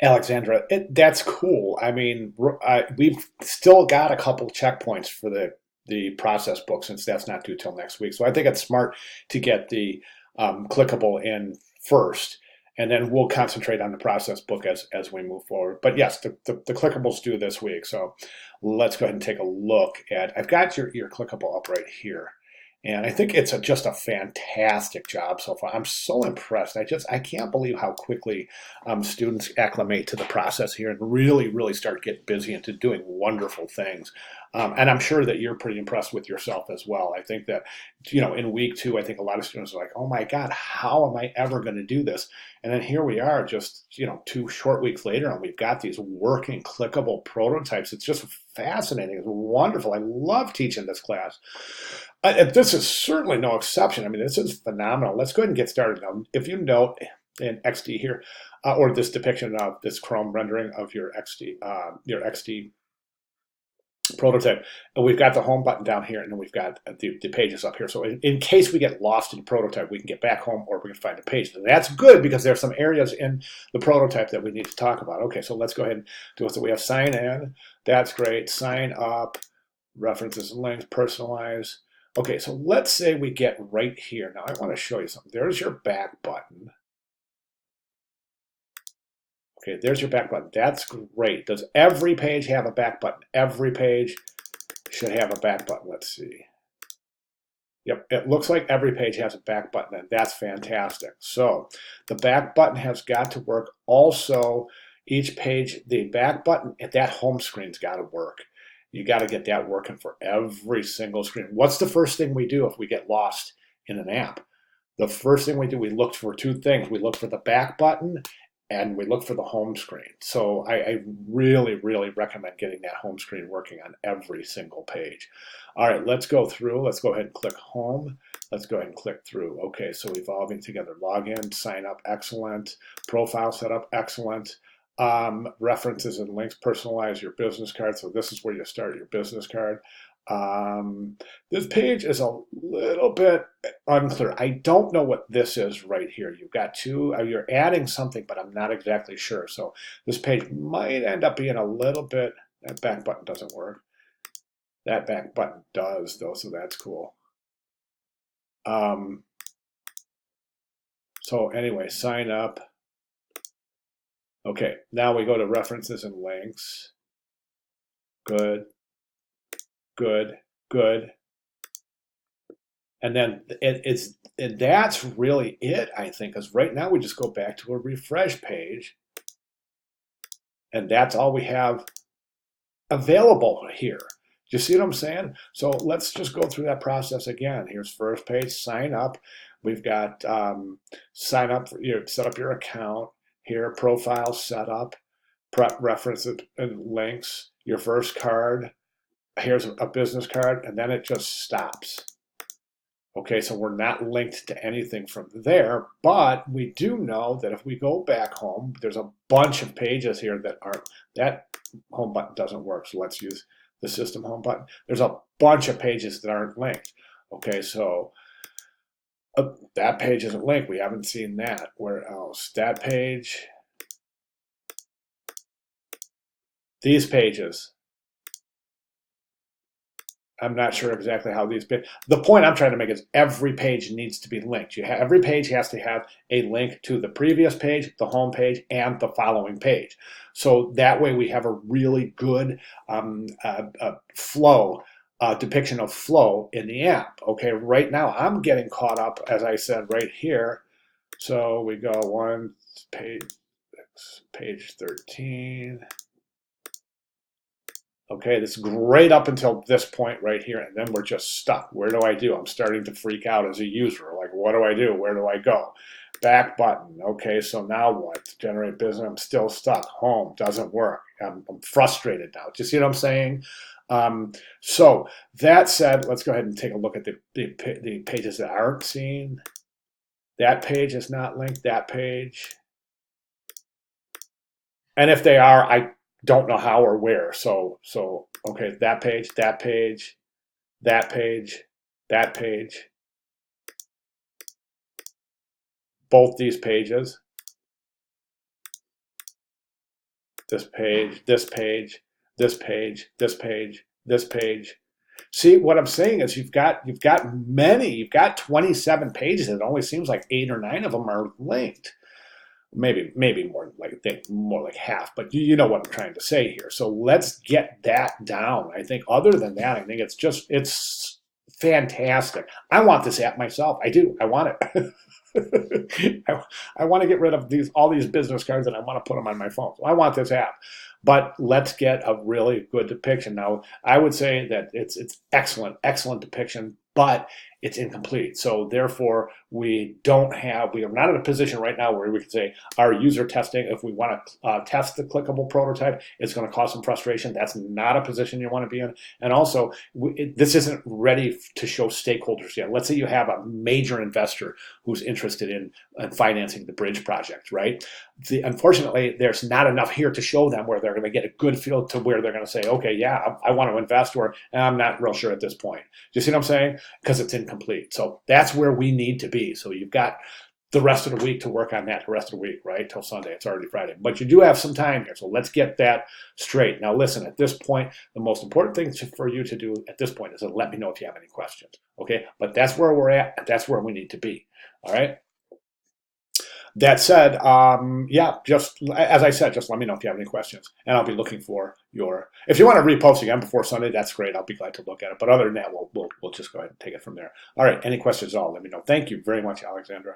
Alexandra, that's cool. I mean, we've still got a couple checkpoints for the process book since that's not due till next week. So I think it's smart to get the clickable in first, and then we'll concentrate on the process book as we move forward. But yes, the clickables due this week. So let's go ahead and take a look at. I've got your clickable up right here. And I think it's just a fantastic job so far. I'm so impressed. I can't believe how quickly students acclimate to the process here and really, really start getting busy into doing wonderful things. And I'm sure that you're pretty impressed with yourself as well. I think that, in week two, I think a lot of students are like, oh my God, how am I ever going to do this? And then here we are just, 2 short weeks later, and we've got these working clickable prototypes. It's just fascinating. It's wonderful. I love teaching this class. This is certainly no exception. I mean, this is phenomenal. Let's go ahead and get started now. If you note in XD here, or this depiction of this Chrome rendering of your XD prototype, and we've got the home button down here, and then we've got the pages up here. So in case we get lost in the prototype, we can get back home or we can find the page. And that's good because there's some areas in the prototype that we need to talk about. Okay, so let's go ahead and do it. So we have sign in. That's great. Sign up, references and links, personalize. Okay, so let's say we get right here. Now I want to show you something. There's your back button. Okay, there's your back button. That's great. Does every page have a back button? Every page should have a back button. Let's see. Yep, it looks like every page has a back button, and that's fantastic. So the back button has got to work. Also, each page, the back button, that home screen's got to work. You got to get that working for every single screen. What's the first thing we do if we get lost in an app? The first thing we do, we look for two things. We look for the back button and we look for the home screen. So I really, really recommend getting that home screen working on every single page. All right, let's go through. Let's go ahead and click home. Let's go ahead and click through. Okay, so evolving together, login, sign up, excellent. Profile setup, excellent. References and links, personalize your business card. So this is where you start your business card. This page is a little bit unclear. I don't know what this is right here. You've got you're adding something, but I'm not exactly sure. So this page might end up being a little bit, that back button doesn't work. That back button does though, so that's cool. So anyway, sign up. Okay, now we go to references and links. Good, good, good. And then and that's really it, I think, because right now we just go back to a refresh page, and that's all we have available here. Do you see what I'm saying? So let's just go through that process again. Here's first page, sign up. We've got sign up, set up your account. Here, profile setup, prep references and links, your first card. Here's a business card, and then it just stops. Okay, so we're not linked to anything from there, but we do know that if we go back home, there's a bunch of pages here that aren't, that home button doesn't work. So let's use the system home button. There's a bunch of pages that aren't linked. Okay, so that page isn't linked. We haven't seen that. Where else? That page, these pages. I'm not sure exactly how these. The point I'm trying to make is every page needs to be linked. Every page has to have a link to the previous page, the home page, and the following page. So that way we have a really good flow, depiction of flow in the app. Okay, right now I'm getting caught up, as I said, right here. So we go page 13. Okay, this is great up until this point right here, and then we're just stuck. Where do I do? I'm starting to freak out as a user. Like, what do I do? Where do I go? Back button. Okay, so now what? Generate business. I'm still stuck. Home doesn't work. I'm frustrated now. Do you see what I'm saying? So that said, let's go ahead and take a look at the pages that aren't seen. That page is not linked. That page. And if they are, I don't know how or where. So okay, that page, that page, that page, that page, both these pages. this page, this page, this page, this page, this page. See, what I'm saying is you've got 27 pages. It only seems like 8 or 9 of them are linked. Maybe more like more like half, but you know what I'm trying to say here. So let's get that down. I think other than that, I think it's fantastic. I want this app myself. I do. I want it. I want to get rid of all these business cards and I want to put them on my phone. So I want this app. But let's get a really good depiction. Now, I would say that it's excellent depiction, but it's incomplete. So therefore, we are not in a position right now where we can say our user testing, if we want to test the clickable prototype, it's going to cause some frustration. That's not a position you want to be in. And also, this isn't ready to show stakeholders yet. Let's say you have a major investor who's interested in financing the bridge project, right? Unfortunately, there's not enough here to show them where they're going to get a good feel to where they're going to say, okay, yeah, I want to invest, or I'm not real sure at this point. Do you see what I'm saying? Because it's incomplete. So that's where we need to be. So you've got the rest of the week to work on that, the rest of the week, right? Till Sunday. It's already Friday. But you do have some time here. So let's get that straight. Now, listen, at this point, the most important thing for you to do at this point is to let me know if you have any questions. Okay? But that's where we're at. That's where we need to be. All right? That said, yeah, just as I said, just let me know if you have any questions, and I'll be looking for your. If you want to repost again before Sunday, that's great. I'll be glad to look at it. But other than that, we'll just go ahead and take it from there. All right. Any questions at all? Let me know. Thank you very much, Alexandra.